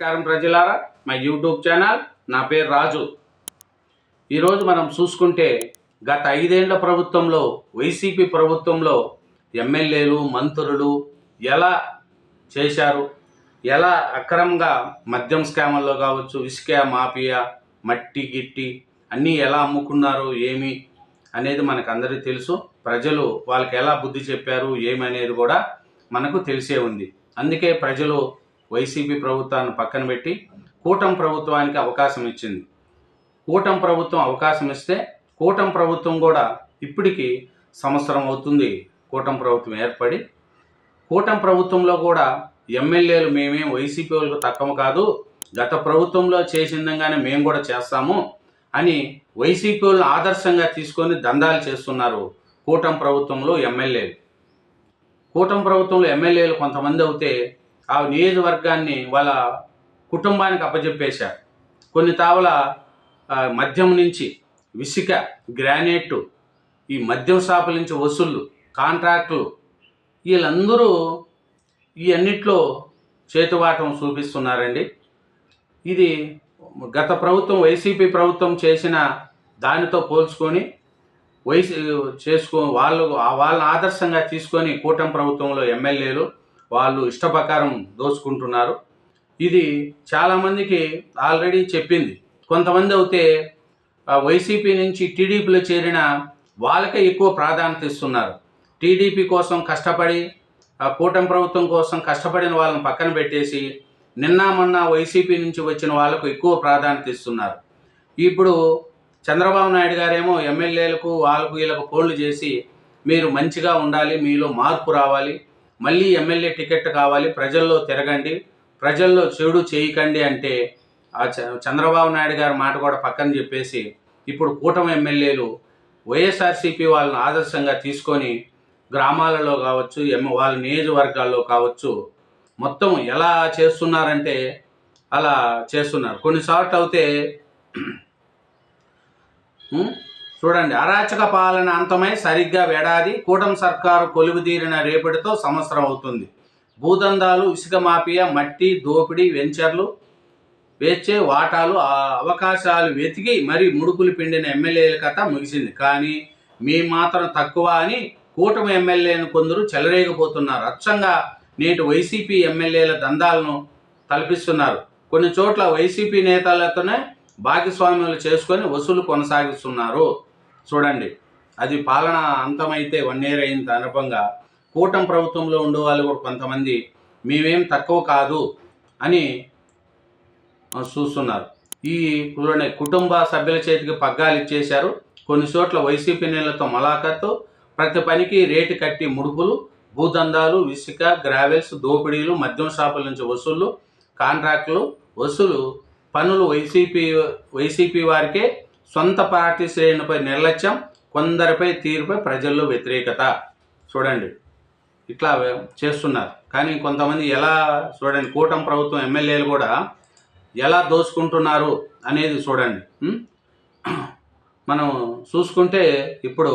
నమస్కారం ప్రజలారా, మా యూట్యూబ్ ఛానల్. నా పేరు రాజు. ఈరోజు మనం చూసుకుంటే గత 5 ఏళ్ల ప్రభుత్వంలో, వైసీపీ ప్రభుత్వంలో ఎమ్మెల్యేలు, మంత్రులు ఎలా చేశారు, ఎలా అక్రమంగా మద్యం స్కాముల్లో కావచ్చు, ఇసుక మాఫియా, మట్టి గిట్టి అన్నీ ఎలా అమ్ముకున్నారు ఏమి అనేది మనకు అందరికీ తెలుసు. ప్రజలు వాళ్ళకి ఎలా బుద్ధి చెప్పారు ఏమనేది కూడా మనకు తెలిసే ఉంది. అందుకే ప్రజలు వైసీపీ ప్రభుత్వాన్ని పక్కన పెట్టి కూటమి ప్రభుత్వానికి అవకాశం ఇచ్చింది. కూటమి ప్రభుత్వం అవకాశం ఇస్తే కూటమి ప్రభుత్వం కూడా ఇప్పటికి సంవత్సరం అవుతుంది కూటమి ప్రభుత్వం ఏర్పడి. కూటమి ప్రభుత్వంలో కూడా ఎమ్మెల్యేలు మేమేం వైసీపీ వాళ్ళకు తక్కువ కాదు, గత ప్రభుత్వంలో చేసిందంగానే మేము కూడా చేస్తాము అని వైసీపీ వాళ్ళని ఆదర్శంగా తీసుకొని దందాలు చేస్తున్నారు కూటమి ప్రభుత్వంలో ఎమ్మెల్యేలు. కూటమి ప్రభుత్వంలో ఎమ్మెల్యేలు కొంతమంది అవుతే ఆ నియోజకవర్గాన్ని వాళ్ళ కుటుంబానికి అప్పచెప్పేశారు. కొన్ని తావల మద్యం నుంచి, ఇసుక, గ్రానైట్, ఈ మద్యం షాపుల నుంచి వసూళ్ళు, కాంట్రాక్టులు, వీళ్ళందరూ ఈ అన్నిట్లో చేతువాటం చూపిస్తున్నారండి. ఇది గత ప్రభుత్వం వైసీపీ ప్రభుత్వం చేసిన దానితో పోల్చుకొని వాళ్ళని ఆదర్శంగా తీసుకొని కూటమి ప్రభుత్వంలో ఎమ్మెల్యేలు వాళ్ళు ఇష్టప్రకారం దోచుకుంటున్నారు. ఇది చాలామందికి ఆల్రెడీ చెప్పింది. కొంతమంది అయితే వైసీపీ నుంచి టీడీపీలో చేరిన వాళ్ళకే ఎక్కువ ప్రాధాన్యత ఇస్తున్నారు. టీడీపీ కోసం కష్టపడి, కూటమి ప్రభుత్వం కోసం కష్టపడిన వాళ్ళని పక్కన పెట్టేసి నిన్న మొన్న వైసీపీ నుంచి వచ్చిన వాళ్ళకు ఎక్కువ ప్రాధాన్యత ఇస్తున్నారు. ఇప్పుడు చంద్రబాబు నాయుడు గారేమో ఎమ్మెల్యేలకు వాళ్ళకు వీళ్ళకు ఫోన్లు చేసి మీరు మంచిగా ఉండాలి, మీలో మార్పు రావాలి, మళ్ళీ ఎమ్మెల్యే టికెట్ కావాలి, ప్రజల్లో తిరగండి, ప్రజల్లో చెడు చేయకండి అంటే ఆ చంద్రబాబు నాయుడు గారి మాట కూడా పక్కన చెప్పేసి ఇప్పుడు కూటమి ఎమ్మెల్యేలు వైఎస్ఆర్సీపీ వాళ్ళని ఆదర్శంగా తీసుకొని గ్రామాలలో కావచ్చు, వాళ్ళ నియోజకవర్గాల్లో కావచ్చు మొత్తం ఎలా చేస్తున్నారంటే అలా చేస్తున్నారు. కొన్నిసార్లు అయితే చూడండి, అరాచక పాలన అంతమై సరిగ్గా ఏడాది, కూటమి సర్కారు కొలువుదీరిన రేపటితో సంవత్సరం అవుతుంది. భూదందాలు, ఇసుక మాఫియా, మట్టి దోపిడీ, వెంచర్లు, వేచే వాటాలు, అవకాశాలు వెతికి మరి ముడుపులు పిండిన ఎమ్మెల్యేల కథ ముగిసింది. కానీ మీ మాత్రం తక్కువ అని కూటమి ఎమ్మెల్యేలను కొందరు చెలరేగిపోతున్నారు. అచ్చంగా నేటి వైసీపీ ఎమ్మెల్యేల దందాలను తలపిస్తున్నారు. కొన్ని చోట్ల వైసీపీ నేతలతోనే భాగస్వామ్యాలు చేసుకొని వసూలు కొనసాగిస్తున్నారు. చూడండి, అది పాలన అంతమైతే 1 year అయిన అనుభవంగా కూటమి ప్రభుత్వంలో ఉండే వాళ్ళు కూడా కొంతమంది మేమేం తక్కువ కాదు అని చూస్తున్నారు. ఈ కుటుంబ సభ్యుల చేతికి పగ్గాలు ఇచ్చేశారు. కొన్ని చోట్ల వైసీపీ నేలతో మలాఖత్తు, ప్రతి పనికి రేటు కట్టి ముడుపులు, భూదందాలు, ఇసుక, గ్రావెల్స్, దోపిడీలు, మద్యం షాపుల నుంచి వసూళ్లు, కాంట్రాక్టులు, వసూలు పనులు వైసీపీ వారికే, సొంత పార్టీ శ్రేణులపై నిర్లక్ష్యం, కొందరిపై తీరుపై ప్రజల్లో వ్యతిరేకత. చూడండి, ఇట్లా చేస్తున్నారు. కానీ కొంతమంది ఎలా చూడండి, కూటమి ప్రభుత్వం ఎమ్మెల్యేలు కూడా ఎలా దోచుకుంటున్నారు అనేది చూడండి. మనం చూసుకుంటే ఇప్పుడు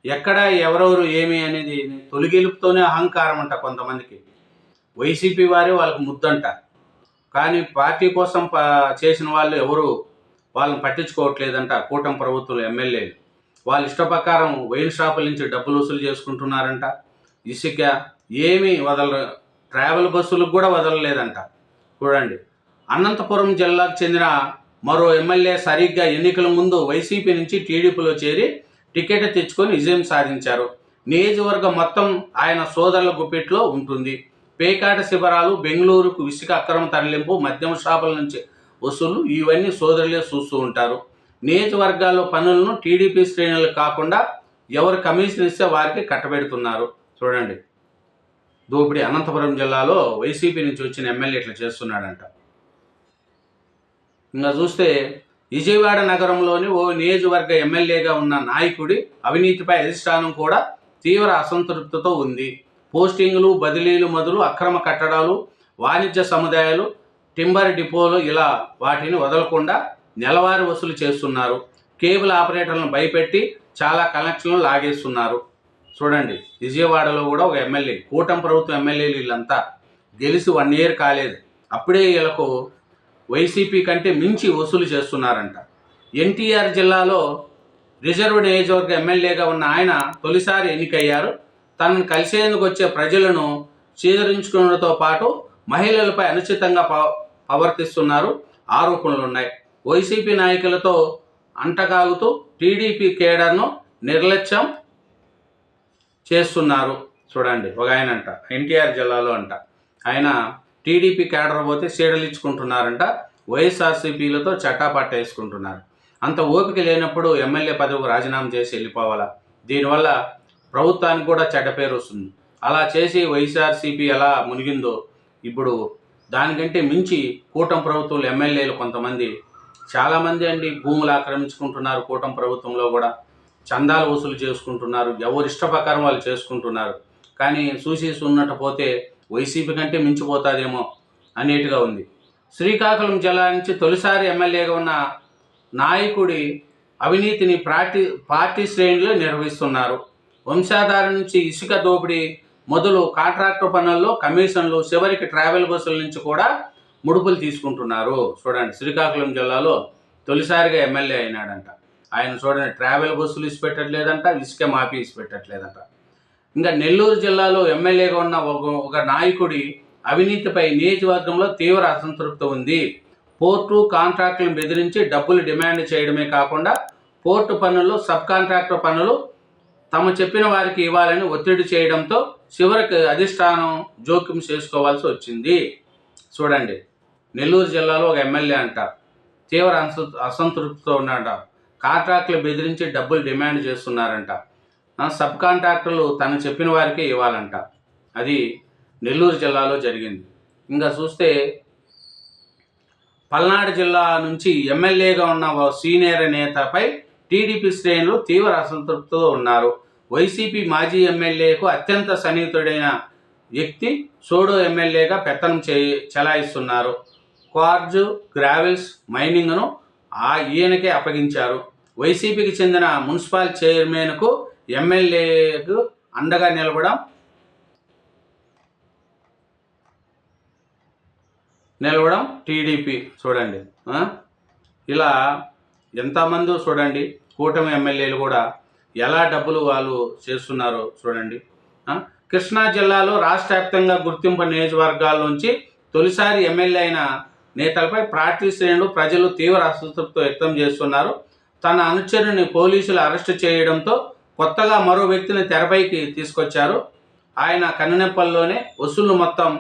ఎక్కడ ఎవరెవరు ఏమి అనేది తొలిగెలుపుతోనే అహంకారం అంట కొంతమందికి. వైసీపీ వారే వాళ్ళకు ముద్దంట. కానీ పార్టీ కోసం చేసిన వాళ్ళు ఎవరు వాళ్ళని పట్టించుకోవట్లేదంట కూటమి ప్రభుత్వం ఎమ్మెల్యేలు. వాళ్ళ ఇష్టప్రకారం వైన్ షాపుల నుంచి డబ్బులు వసూలు చేసుకుంటున్నారంట. ఇసుక ఏమీ వదలరు, ట్రావెల్ బస్సులకు కూడా వదలలేదంట. చూడండి, అనంతపురం జిల్లాకు చెందిన మరో ఎమ్మెల్యే సరిగ్గా ఎన్నికల ముందు వైసీపీ నుంచి టీడీపీలో చేరి టికెట్ తెచ్చుకొని విజయం సాధించారు. నియోజకవర్గం మొత్తం ఆయన సోదరుల గుప్పిట్లో ఉంటుంది. పేకాట శిబిరాలు, బెంగళూరుకు ఇసుక అక్రమ తరలింపు, మద్యం షాపుల నుంచి వసూలు, ఇవన్నీ సోదరులే చూస్తూ ఉంటారు. నియోజకవర్గాల్లో పనులను టీడీపీ శ్రేణులు కాకుండా ఎవరు కమిషన్ ఇస్తే వారికి కట్టబెడుతున్నారు. చూడండి, దోపిడీ అనంతపురం జిల్లాలో వైసీపీ నుంచి వచ్చిన ఎమ్మెల్యే ఇట్లా చేస్తున్నాడంట. ఇంకా చూస్తే విజయవాడ నగరంలోని ఓ నియోజకవర్గ ఎమ్మెల్యేగా ఉన్న నాయకుడి అవినీతిపై అధిష్టానం కూడా తీవ్ర అసంతృప్తితో ఉంది. పోస్టింగులు, బదిలీలు మొదలు అక్రమ కట్టడాలు, వాణిజ్య సముదాయాలు, టింబర్ డిపోలు ఇలా వాటిని వదలకుండా నెలవారీ వసూలు చేస్తున్నారు. కేబుల్ ఆపరేటర్లను భయపెట్టి చాలా కనెక్షన్లు లాగేస్తున్నారు. చూడండి, విజయవాడలో కూడా ఒక ఎమ్మెల్యే, కూటమి ప్రభుత్వం ఎమ్మెల్యేలు వీళ్ళంతా గెలిచి 1 year కాలేదు, అప్పుడే వీళ్ళకు వైసీపీ కంటే మించి వసూలు చేస్తున్నారంట. ఎన్టీఆర్ జిల్లాలో రిజర్వ్ నియోజకవర్గ ఎమ్మెల్యేగా ఉన్న ఆయన తొలిసారి ఎన్నికయ్యారు. తనను కలిసేందుకు వచ్చే ప్రజలను చీదరించుకోవడంతో పాటు మహిళలపై అనుచితంగా ప్రవర్తిస్తున్నారు ఆరోపణలున్నాయి. వైసీపీ నాయకులతో అంటకాగుతూ టీడీపీ కేడర్ను నిర్లక్ష్యం చేస్తున్నారు. చూడండి, ఒక ఆయన అంట ఎన్టీఆర్ జిల్లాలో అంట ఆయన టీడీపీ కేడర్ పోతే సీడలిచ్చుకుంటున్నారంట, వైఎస్ఆర్సీపీలతో చట్టాపట్ట వేసుకుంటున్నారు. అంత ఓపిక లేనప్పుడు ఎమ్మెల్యే పదవికి రాజీనామా చేసి వెళ్ళిపోవాలా? దీనివల్ల ప్రభుత్వానికి కూడా చెడ్డ పేరు వస్తుంది. అలా చేసి వైఎస్ఆర్సీపీ ఎలా మునిగిందో ఇప్పుడు దానికంటే మించి కూటమి ప్రభుత్వంలో ఎమ్మెల్యేలు కొంతమంది చాలామంది అండి భూములు ఆక్రమించుకుంటున్నారు. కూటమి ప్రభుత్వంలో కూడా చందాలు వసూలు చేసుకుంటున్నారు. ఎవరి ఇష్ట ప్రకారం వాళ్ళు చేసుకుంటున్నారు. కానీ చూసి ఉన్నట్టు పోతే వైసీపీ కంటే మించిపోతాదేమో అనేట్టుగా ఉంది. శ్రీకాకుళం జిల్లా నుంచి తొలిసారి ఎమ్మెల్యేగా ఉన్న నాయకుడి అవినీతిని పార్టీ శ్రేణులు నిర్వహిస్తున్నారు. వంశాధార నుంచి ఇసుక దోపిడీ మొదలు కాంట్రాక్టర్ పనుల్లో కమిషన్లు, చివరికి ట్రావెల్ బస్సుల నుంచి కూడా ముడుపులు తీసుకుంటున్నారు. చూడండి, శ్రీకాకుళం జిల్లాలో తొలిసారిగా ఎమ్మెల్యే అయినాడంట ఆయన. చూడండి, ట్రావెల్ బస్సులు ఇసిపెట్టట్లేదంట, ఇసుక మాఫీ ఇసిపెట్టట్లేదంట. ఇంకా నెల్లూరు జిల్లాలో ఎమ్మెల్యేగా ఉన్న ఒక నాయకుడి అవినీతిపై నియోజకవర్గంలో తీవ్ర అసంతృప్తి ఉంది. పోర్టు కాంట్రాక్టులను బెదిరించి డబ్బులు డిమాండ్ చేయడమే కాకుండా పోర్టు పనుల్లో సబ్ కాంట్రాక్టర్ పనులు తమ చెప్పిన వారికి ఇవ్వాలని ఒత్తిడి చేయడంతో చివరికి అధిష్టానం జోక్యం చేసుకోవాల్సి వచ్చింది. చూడండి, నెల్లూరు జిల్లాలో ఒక ఎమ్మెల్యే అంట తీవ్ర అసంతృప్తితో ఉన్నాడంట. కాంట్రాక్టులు బెదిరించి డబ్బులు డిమాండ్ చేస్తున్నారంట. సబ్ కాంట్రాక్టర్లు తను చెప్పిన వారికి ఇవ్వాలంట. అది నెల్లూరు జిల్లాలో జరిగింది. ఇంకా చూస్తే పల్నాడు జిల్లా నుంచి ఎమ్మెల్యేగా ఉన్న సీనియర్ నేతపై టీడీపీ శ్రేణులు తీవ్ర అసంతృప్తితో ఉన్నారు. వైసీపీ మాజీ ఎమ్మెల్యేకు అత్యంత సన్నిహితుడైన వ్యక్తి సోడో ఎమ్మెల్యేగా పెత్తనం చెలాయిస్తున్నారు. క్వార్జ్, గ్రావెల్స్ మైనింగ్ను ఈయనకే అప్పగించారు. వైసీపీకి చెందిన మున్సిపల్ చైర్మన్కు ఎమ్మెల్యేకు అండగా నిలవడం టీడీపీ. చూడండి, ఇలా ఎంతమంది చూడండి కూటమి ఎమ్మెల్యేలు కూడా ఎలా డబ్బులు వాళ్ళు చేస్తున్నారో చూడండి. కృష్ణా జిల్లాలో రాష్ట్ర వ్యాప్తంగా గుర్తింపు నియోజకవర్గాల నుంచి తొలిసారి ఎమ్మెల్యే అయిన నేతలపై పార్టీ శ్రేణులు ప్రజలు తీవ్ర అసంతృప్తి వ్యక్తం చేస్తున్నారు. తన అనుచరుని పోలీసులు అరెస్టు చేయడంతో కొత్తగా మరో వ్యక్తిని తెరపైకి తీసుకొచ్చారు. ఆయన కన్నెపల్లిలోనే వసూళ్లు మొత్తం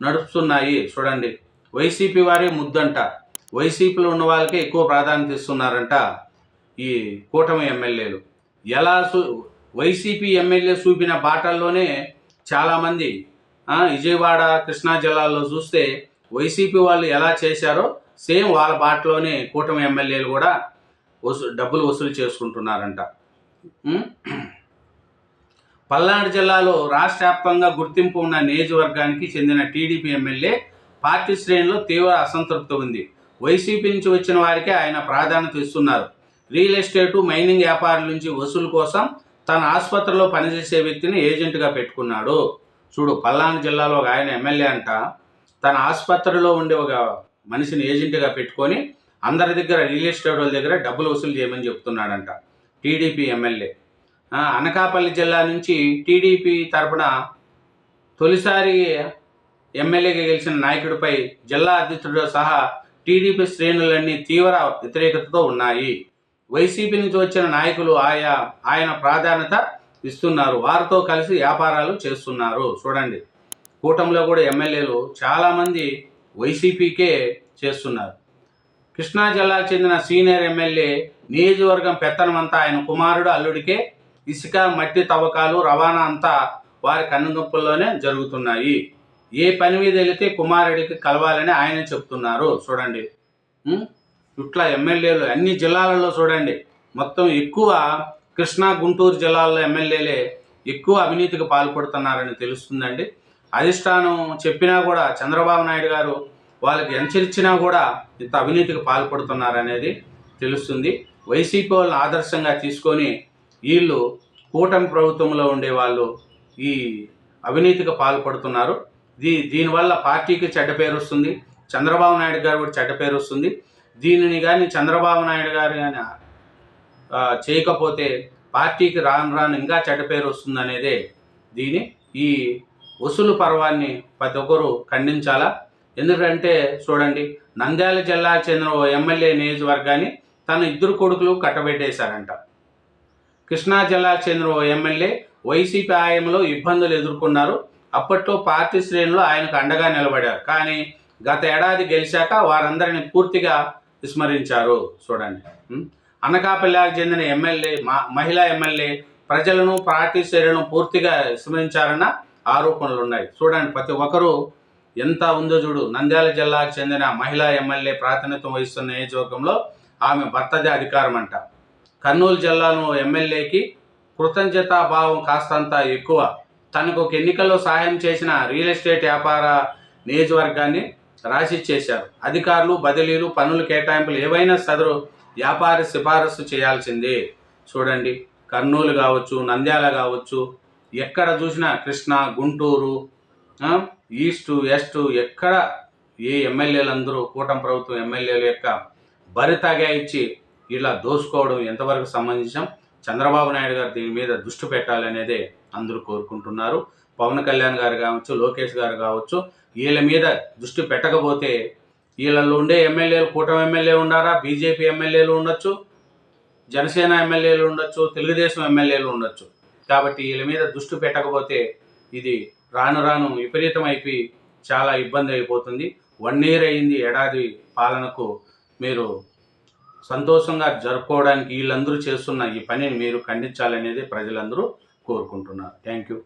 నడుపుతున్నాయి. చూడండి, వైసీపీ వారే ముద్దంట, వైసీపీలో ఉన్న వాళ్ళకే ఎక్కువ ప్రాధాన్యత ఇస్తున్నారంట ఈ కూటమి ఎమ్మెల్యేలు. ఎలా వైసీపీ ఎమ్మెల్యే చూపిన బాటల్లోనే చాలామంది విజయవాడ, కృష్ణా జిల్లాలో చూస్తే వైసీపీ వాళ్ళు ఎలా చేశారో సేమ్ వాళ్ళ బాటలోనే కూటమి ఎమ్మెల్యేలు కూడా డబ్బులు వసూలు చేసుకుంటున్నారంట. పల్నాడు జిల్లాలో రాష్ట్ర వ్యాప్తంగా గుర్తింపు ఉన్న నియోజకవర్గానికి చెందిన టీడీపీ ఎమ్మెల్యే పార్టీ శ్రేణుల్లో తీవ్ర అసంతృప్తి ఉంది. వైసీపీ నుంచి వచ్చిన వారికే ఆయన ప్రాధాన్యత ఇస్తున్నారు. రియల్ ఎస్టేటు, మైనింగ్ వ్యాపారుల నుంచి వసూలు కోసం తన ఆసుపత్రిలో పనిచేసే వ్యక్తిని ఏజెంట్గా పెట్టుకున్నాడు. చూడు, పల్నాడు జిల్లాలో ఒక ఆయన ఎమ్మెల్యే అంట తన ఆసుపత్రిలో ఉండే ఒక మనిషిని ఏజెంట్గా పెట్టుకొని అందరి దగ్గర రియల్ ఎస్టేట్ వాళ్ళ దగ్గర డబ్బులు వసూలు చేయమని చెప్తున్నాడంట టీడీపీ ఎమ్మెల్యే. అనకాపల్లి జిల్లా నుంచి టీడీపీ తరపున తొలిసారి ఎమ్మెల్యేగా గెలిచిన నాయకుడిపై జిల్లా అధ్యక్షుడితో సహా టీడీపీ శ్రేణులన్నీ తీవ్ర వ్యతిరేకతతో ఉన్నాయి. వైసీపీ నుంచి వచ్చిన నాయకులు ఆయన ప్రాధాన్యత ఇస్తున్నారు. వారితో కలిసి వ్యాపారాలు చేస్తున్నారు. చూడండి, కూటమిలో కూడా ఎమ్మెల్యేలు చాలామంది వైసీపీకే చేస్తున్నారు. కృష్ణా జిల్లాకు చెందిన సీనియర్ ఎమ్మెల్యే నియోజకవర్గం పెత్తనమంతా ఆయన కుమారుడు, అల్లుడికే. ఇసుక, మట్టి తవ్వకాలు, రవాణా అంతా వారి కన్నుగొప్పల్లోనే జరుగుతున్నాయి. ఏ పని మీద వెళితే కుమారుడికి కలవాలని ఆయన చెప్తున్నారు. చూడండి, ఇట్లా ఎమ్మెల్యేలు అన్ని జిల్లాలలో చూడండి మొత్తం ఎక్కువ కృష్ణా, గుంటూరు జిల్లాల్లో ఎమ్మెల్యేలే ఎక్కువ అవినీతికి పాల్పడుతున్నారని తెలుస్తుందండి. అధిష్టానం చెప్పినా కూడా చంద్రబాబు నాయుడు గారు వాళ్ళకి హెచ్చరించినా కూడా ఇంత అవినీతికి పాల్పడుతున్నారనేది తెలుస్తుంది. వైసీపీ వాళ్ళని ఆదర్శంగా తీసుకొని వీళ్ళు కూటమి ప్రభుత్వంలో ఉండే వాళ్ళు ఈ అవినీతికి పాల్పడుతున్నారు. దీనివల్ల పార్టీకి చెడ్డ పేరు వస్తుంది, చంద్రబాబు నాయుడు గారు కూడా చెడ్డ పేరు వస్తుంది. దీనిని కానీ చంద్రబాబు నాయుడు గారు కానీ చేయకపోతే పార్టీకి రాను రాను ఇంకా చెడ్డ పేరు వస్తుంది అనేదే ఈ వసూలు పర్వాన్ని ప్రతి ఒక్కరు ఖండించాలా. ఎందుకంటే చూడండి, నంద్యాల జిల్లాకు చెందిన ఓ ఎమ్మెల్యే నియోజకవర్గాన్ని తన 2 కొడుకులు కట్టబెట్టేశారంట. కృష్ణా జిల్లాకు చెందిన ఓ ఎమ్మెల్యే వైసీపీ హయాంలో ఇబ్బందులు ఎదుర్కొన్నారు. అప్పట్లో పార్టీ శ్రేణులు ఆయనకు అండగా నిలబడారు. కానీ గత ఏడాది గెలిచాక వారందరిని పూర్తిగా విస్మరించారు. చూడండి, అనకాపల్లికి చెందిన మహిళా ఎమ్మెల్యే ప్రజలను పార్టీ శ్రేణులను పూర్తిగా విస్మరించారన్న ఆరోపణలు ఉన్నాయి. చూడండి, ప్రతి ఒక్కరూ ఎంత ఉందో చూడు. నంద్యాల జిల్లాకు చెందిన మహిళా ఎమ్మెల్యే ప్రాతినిధ్యం వహిస్తున్న నియోజకవర్గంలో ఆమె భర్తదే అధికారం అంట. కర్నూలు జిల్లాలో ఎమ్మెల్యేకి కృతజ్ఞతా భావం కాస్తంత ఎక్కువ. తనకు ఒక ఎన్నికల్లో సహాయం చేసిన రియల్ ఎస్టేట్ వ్యాపార నియోజకవర్గాన్ని రాసిచ్చేశారు. అధికారులు, బదిలీలు, పన్నుల కేటాయింపులు ఏవైనా సదరు వ్యాపారి సిఫారసు చేయాల్సిందే. చూడండి, కర్నూలు కావచ్చు, నంద్యాల కావచ్చు, ఎక్కడ చూసినా కృష్ణా, గుంటూరు, ఈస్టు, వెస్టు, ఎక్కడ ఏ ఎమ్మెల్యేలు అందరూ కూటమి ప్రభుత్వం ఎమ్మెల్యేల యొక్క బరితగా ఇచ్చి ఇలా దోసుకోవడం ఎంతవరకు సంబంధించాం. చంద్రబాబు నాయుడు గారు దీని మీద దృష్టి పెట్టాలనేదే అందరూ కోరుకుంటున్నారు. పవన్ కళ్యాణ్ గారు కావచ్చు, లోకేష్ గారు కావచ్చు, వీళ్ళ మీద దృష్టి పెట్టకపోతే వీళ్ళల్లో ఉండే ఎమ్మెల్యేలు కూటమి ఎమ్మెల్యే ఉండారా, బీజేపీ ఎమ్మెల్యేలు ఉండొచ్చు, జనసేన ఎమ్మెల్యేలు ఉండొచ్చు, తెలుగుదేశం ఎమ్మెల్యేలు ఉండొచ్చు. కాబట్టి వీళ్ళ మీద దృష్టి పెట్టకపోతే ఇది రాను రాను విపరీతం అయిపోయి చాలా ఇబ్బంది అయిపోతుంది. 1 year అయింది ఏడాది పాలనకు. మీరు సంతోషంగా జరుపుకోవడానికి వీళ్ళందరూ చేస్తున్న ఈ పనిని మీరు ఖండించాలనేది ప్రజలందరూ కోరుకుంటున్నారు. Thank you.